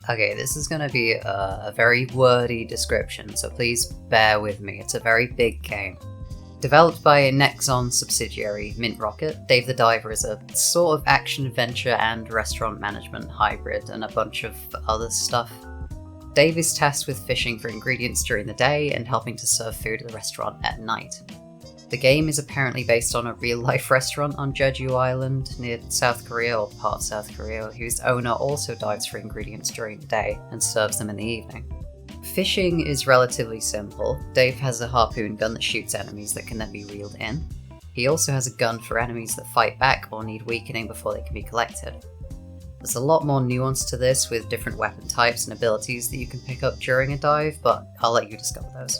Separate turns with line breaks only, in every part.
Okay, this is going to be a very wordy description, so please bear with me. It's a very big game. Developed by a Nexon subsidiary, Mint Rocket, Dave the Diver is a sort of action-adventure and restaurant management hybrid and a bunch of other stuff. Dave is tasked with fishing for ingredients during the day and helping to serve food at the restaurant at night. The game is apparently based on a real-life restaurant on Jeju Island near South Korea, or part of South Korea, whose owner also dives for ingredients during the day and serves them in the evening. Fishing is relatively simple. Dave has a harpoon gun that shoots enemies that can then be reeled in. He also has a gun for enemies that fight back or need weakening before they can be collected. There's a lot more nuance to this with different weapon types and abilities that you can pick up during a dive, but I'll let you discover those.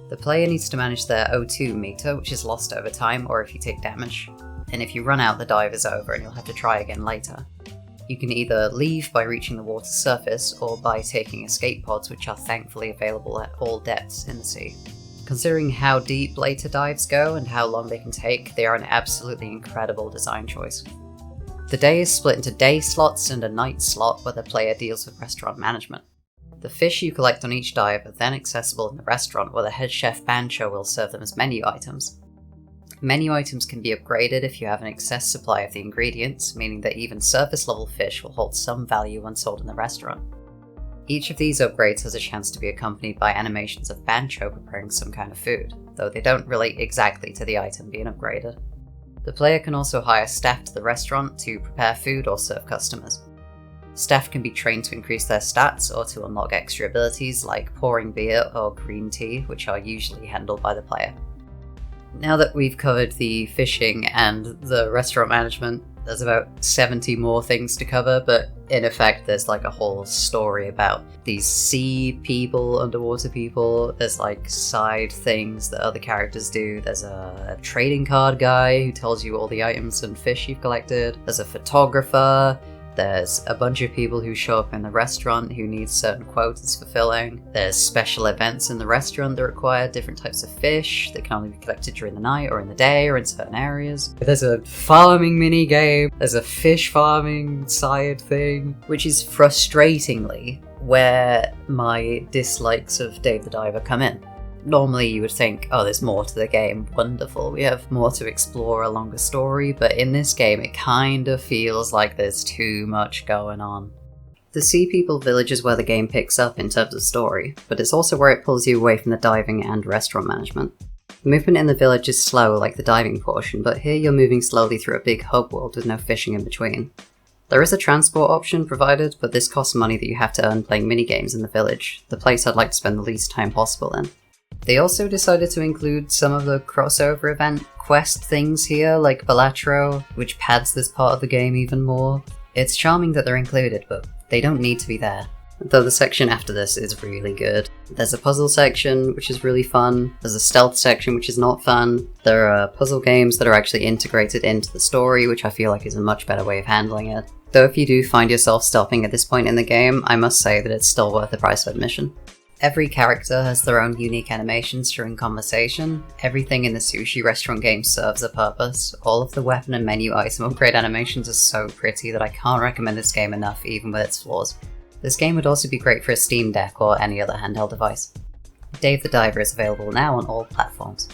The player needs to manage their O2 meter, which is lost over time or if you take damage, and if you run out the dive is over and you'll have to try again later. You can either leave by reaching the water's surface or by taking escape pods, which are thankfully available at all depths in the sea. Considering how deep later dives go and how long they can take, they are an absolutely incredible design choice. The day is split into day slots and a night slot where the player deals with restaurant management. The fish you collect on each dive are then accessible in the restaurant where the head chef Bancho will serve them as menu items. Menu items can be upgraded if you have an excess supply of the ingredients, meaning that even surface level fish will hold some value when sold in the restaurant. Each of these upgrades has a chance to be accompanied by animations of Bancho preparing some kind of food, though they don't relate exactly to the item being upgraded. The player can also hire staff to the restaurant to prepare food or serve customers. Staff can be trained to increase their stats or to unlock extra abilities like pouring beer or green tea, which are usually handled by the player. Now that we've covered the fishing and the restaurant management, there's about 70 more things to cover, but in effect there's like a whole story about these sea people, underwater people. There's like side things that other characters do. There's a trading card guy who tells you all the items and fish you've collected. There's a photographer. There's a bunch of people who show up in the restaurant who need certain quotas fulfilling. There's special events in the restaurant that require different types of fish that can only be collected during the night or in the day or in certain areas. There's a farming mini game. There's a fish farming side thing, which is frustratingly where my dislikes of Dave the Diver come in. Normally you would think, oh, there's more to the game, wonderful, we have more to explore, a longer story, but in this game it kind of feels like there's too much going on. The Sea People village is where the game picks up in terms of story, but it's also where it pulls you away from the diving and restaurant management. The movement in the village is slow like the diving portion, but here you're moving slowly through a big hub world with no fishing in between. There is a transport option provided, but this costs money that you have to earn playing minigames in the village, the place I'd like to spend the least time possible in. They also decided to include some of the crossover event quest things here, like Balatro, which pads this part of the game even more. It's charming that they're included, but they don't need to be there. Though the section after this is really good. There's a puzzle section, which is really fun. There's a stealth section, which is not fun. There are puzzle games that are actually integrated into the story, which I feel like is a much better way of handling it. Though if you do find yourself stopping at this point in the game, I must say that it's still worth the price of admission. Every character has their own unique animations during conversation. Everything in the sushi restaurant game serves a purpose. All of the weapon and menu item upgrade animations are so pretty that I can't recommend this game enough, even with its flaws. This game would also be great for a Steam Deck or any other handheld device. Dave the Diver is available now on all platforms.